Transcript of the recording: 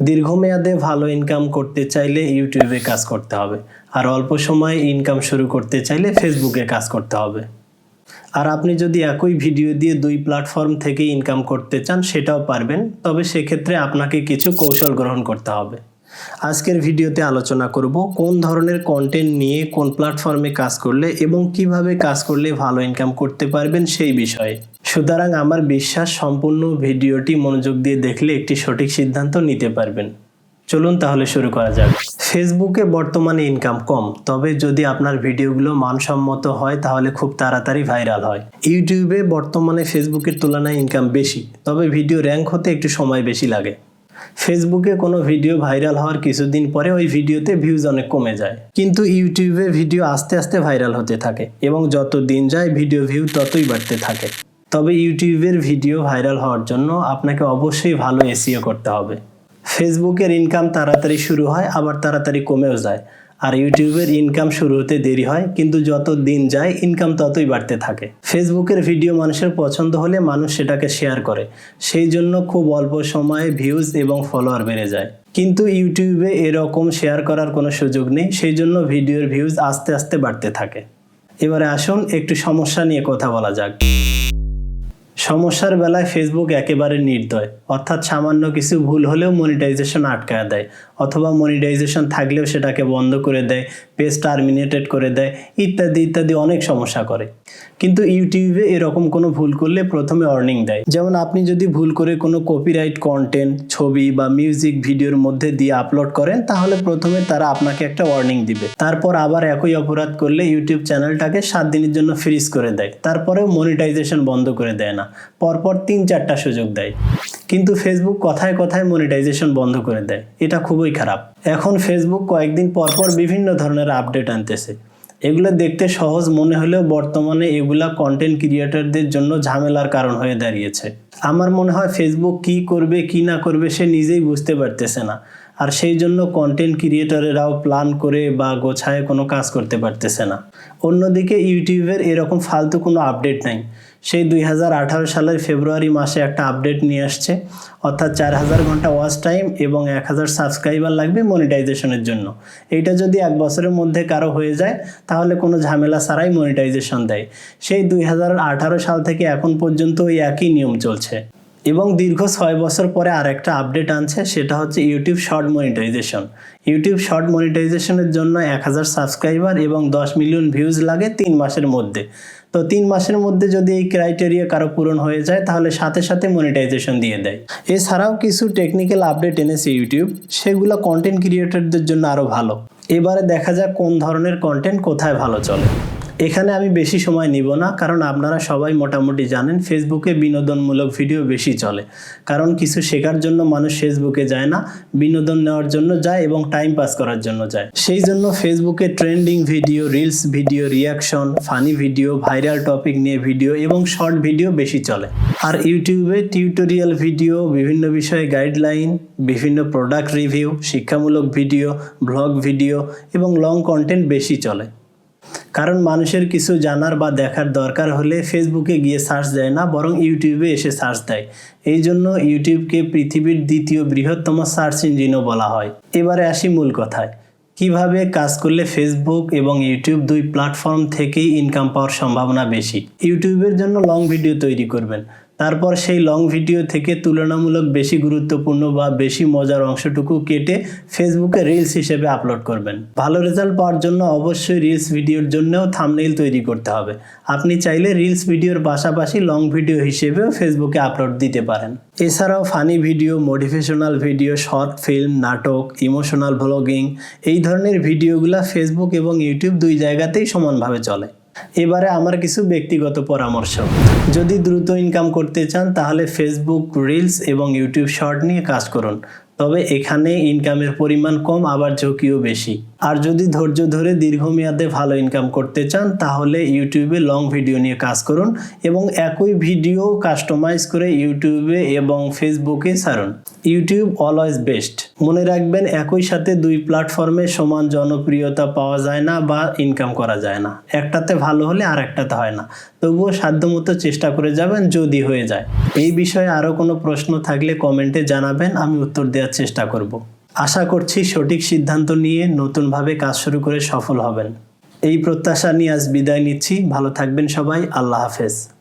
দীর্ঘমেয়াদে ভালো ইনকাম করতে চাইলে ইউটিউবে কাজ করতে হবে, আর অল্প সময়ে ইনকাম শুরু করতে চাইলে ফেসবুকে কাজ করতে হবে। আর আপনি যদি একই ভিডিও দিয়ে দুই প্ল্যাটফর্ম থেকে ইনকাম করতে চান সেটাও পারবেন, তবে সেক্ষেত্রে আপনাকে কিছু কৌশল গ্রহণ করতে হবে। আজকের ভিডিওতে আলোচনা করব কোন ধরনের কন্টেন্ট নিয়ে কোন প্ল্যাটফর্মে কাজ করলে এবং কিভাবে কাজ করলে ভালো ইনকাম করতে পারবেন সেই বিষয়ে। সুতরাং আমার বিশ্বাস সম্পূর্ণ ভিডিওটি মনোযোগ দিয়ে দেখলে একটি সঠিক সিদ্ধান্ত নিতে পারবেন। চলুন তাহলে শুরু করা যাক। ফেসবুকে বর্তমানে ইনকাম কম, তবে যদি আপনার ভিডিওগুলো মানসম্মত হয় তাহলে খুব তাড়াতাড়ি ভাইরাল হয়। ইউটিউবে বর্তমানে ফেসবুকের তুলনায় ইনকাম বেশি, তবে ভিডিও র্যাঙ্ক হতে একটু সময় বেশি লাগে। ফেসবুকে কোনো ভিডিও ভাইরাল হওয়ার কিছুদিন পরে ওই ভিডিওতে ভিউজ অনেক কমে যায়, কিন্তু ইউটিউবে ভিডিও আস্তে আস্তে ভাইরাল হতে থাকে এবং যত দিন যায় ভিডিও ভিউ ততই বাড়তে থাকে। তবে ইউটিউবের ভিডিও ভাইরাল হওয়ার জন্য আপনাকে অবশ্যই ভালো এসইও করতে হবে। ফেসবুকের ইনকাম তাড়াতাড়ি শুরু হয় আবার তাড়াতাড়ি কমেও যায়, আর ইউটিউবের ইনকাম শুরু হতে দেরি হয়, কিন্তু যত দিন যায় ইনকাম ততই বাড়তে থাকে। ফেসবুকের ভিডিও মানুষের পছন্দ হলে মানুষ সেটাকে শেয়ার করে, সেই জন্য খুব অল্প সময়ে ভিউজ এবং ফলোয়ার বেড়ে যায়। কিন্তু ইউটিউবে এরকম শেয়ার করার কোনো সুযোগ নেই, সেই জন্য ভিডিওর ভিউজ আস্তে আস্তে বাড়তে থাকে। এবারে আসুন একটু সমস্যা নিয়ে কথা বলা যাক। সমস্যার বেলায় ফেসবুক একেবারে নির্দয়, অর্থাৎ সামান্য কিছু ভুল হলেও মনিটাইজেশন আটকায় দেয়, অথবা মনিটাইজেশন থাকলেও সেটাকে বন্ধ করে দেয়, পেজ টার্মিনেটেড করে দেয়, ইত্যাদি ইত্যাদি অনেক সমস্যা করে। কিন্তু ইউটিউবে এরকম কোনো ভুল করলে প্রথমে ওয়ার্নিং দেয়। যেমন আপনি যদি ভুল করে কোনো কপিরাইট কন্টেন্ট, ছবি বা মিউজিক ভিডিওর মধ্যে দিয়ে আপলোড করেন, তাহলে প্রথমে তারা আপনাকে একটা ওয়ার্নিং দিবে। তারপর আবার একই অপরাধ করলে ইউটিউব চ্যানেলটাকে 7 দিনের জন্য ফ্রিজ করে দেয়, তারপরেও মনিটাইজেশন বন্ধ করে দেয় না, পরপর 3-4টা সুযোগ দেয়। কিন্তু ফেসবুক কথায় কথায় মনিটাইজেশন বন্ধ করে দেয়, এটা খুবই খারাপ। এখন ফেসবুক কয়েকদিন পরপর বিভিন্ন ধরনের আপডেট আনতেছে। এগুলো দেখতে সহজ মনে হলেও বর্তমানে এগুলা কন্টেন্ট ক্রিয়েটরদের জন্য ঝামেলার কারণ হয়ে দাঁড়িয়েছে। আমার মনে হয় ফেসবুক কি করবে কি না করবে সে নিজেই বুঝতে পারতেছে না, আর সেই জন্য কন্টেন্ট ক্রিয়েটরেরাও প্ল্যান করে বা গোছায় কোনো কাজ করতে পারতেছে না। অন্যদিকে ইউটিউবের এরকম ফালতু কোনো আপডেট নাই। সেই 2018 সালের ফেব্রুয়ারি মাসে একটা আপডেট নিয়ে আসছে, অর্থাৎ 4000 ঘন্টা ওয়াচ টাইম এবং 1000 সাবস্ক্রাইবার লাগবে মনিটাইজেশনের জন্য। এইটা যদি 1 বছরের মধ্যে কারো হয়ে যায় তাহলে কোনো ঝামেলা ছাড়াই মনিটাইজেশন দেয়। সেই 2018 সাল থেকে এখন পর্যন্ত ওই একই নিয়ম চলছে, এবং দীর্ঘ 6 বছর পরে আরেকটা আপডেট আনছে, সেটা হচ্ছে YouTube short monetization. YouTube short মনিটাইজেশনের জন্য 1000 সাবস্ক্রাইবার এবং 10 মিলিয়ন ভিউজ লাগে 3 মাসের মধ্যে। তো 3 মাসের মধ্যে যদি এই ক্রাইটেরিয়া কারো পূরণ হয়ে যায় তাহলে সাথে সাথে মনিটাইজেশন দিয়ে দেয়। এছাড়াও কিছু টেকনিক্যাল আপডেট এনেছে ইউটিউব, সেগুলো কন্টেন্ট ক্রিয়েটরদের জন্য আরও ভালো। এবারে দেখা যাক কোন ধরনের কন্টেন্ট কোথায় ভালো চলে। এখানে আমি বেশি সময় নিব না, কারণ আপনারা সবাই মোটামুটি জানেন ফেসবুকে বিনোদনমূলক ভিডিও বেশি চলে। কারণ কিছু শেখার জন্য মানুষ ফেসবুকে যায় না, বিনোদন নেওয়ার জন্য যায় এবং টাইম পাস করার জন্য যায়। সেই জন্য ফেসবুকে trending video, reels video, reaction, funny video, viral topic নিয়ে ভিডিও এবং শর্ট ভিডিও বেশি চলে। আর ইউটিউবে টিউটোরিয়াল ভিডিও, বিভিন্ন বিষয়ে গাইডলাইন, বিভিন্ন প্রোডাক্ট রিভিউ, শিক্ষামূলক ভিডিও, ব্লগ ভিডিও এবং লং কন্টেন্ট বেশি চলে। কারণ মানুষের কিছু জানার বা দেখার দরকার হলে ফেসবুকে গিয়ে সার্চ দেয় না, বরং ইউটিউবে এসে সার্চ দেয়। এই জন্য ইউটিউবকে পৃথিবীর দ্বিতীয় বৃহত্তম সার্চ ইঞ্জিনও বলা হয়। এবারে আসি মূল কথায়, কিভাবে কাজ করলে ফেসবুক এবং ইউটিউব দুই প্ল্যাটফর্ম থেকেই ইনকাম পাওয়ার সম্ভাবনা বেশি। ইউটিউবের জন্য লং ভিডিও তৈরি করবেন, তারপর সেই লং ভিডিও থেকে তুলনামূলক বেশি গুরুত্বপূর্ণ বা বেশি মজার অংশটুকু কেটে ফেসবুকে রিলস হিসেবে আপলোড করবেন। ভালো রেজাল্ট পাওয়ার জন্য অবশ্যই রিলস ভিডিওর জন্যও থাম্বনেইল তৈরি করতে হবে। আপনি চাইলে রিলস ভিডিওর পাশাপাশি লং ভিডিও হিসেবেও ফেসবুকে আপলোড দিতে পারেন। এছাড়াও funny video, motivational video, short film, নাটক, ইমোশনাল ভ্লগিং, এই ধরনের ভিডিওগুলো ফেসবুক এবং ইউটিউব দুই জায়গাতেই সমানভাবে চলে। এবারে আমার কিছু ব্যক্তিগত পরামর্শ। যদি দ্রুত ইনকাম করতে চান তাহলে ফেসবুক রিলস এবং ইউটিউব শর্ট নিয়ে কাজ করুন, তবে এখানে ইনকামের পরিমাণ কম আবার ঝুঁকিও বেশি। আর যদি ধৈর্য ধরে দীর্ঘমেয়াদে ভালো ইনকাম করতে চান তাহলে ইউটিউবে লং ভিডিও নিয়ে কাজ করুন এবং একই ভিডিও কাস্টমাইজ করে ইউটিউবে এবং ফেসবুকে ছাড়ুন। YouTube always best. মনে রাখবেন, একই সাথে দুই প্ল্যাটফর্মে সমান জনপ্রিয়তা পাওয়া যায় না বা ইনকাম করা যায় না। একটাতে ভালো হলে আর একটাতে হয় না। তবুও সাধ্যমতো চেষ্টা করে যাবেন যদি হয়ে যায়। এই বিষয়ে আরও কোনো প্রশ্ন থাকলে কমেন্টে জানাবেন, আমি উত্তর দেওয়ার চেষ্টা করব। আশা করছি সঠিক সিদ্ধান্ত নিয়ে নতুনভাবে কাজ শুরু করে সফল হবেন। এই প্রত্যাশা নিয়ে আজ বিদায় নিচ্ছি। ভালো থাকবেন সবাই। আল্লাহ হাফেজ।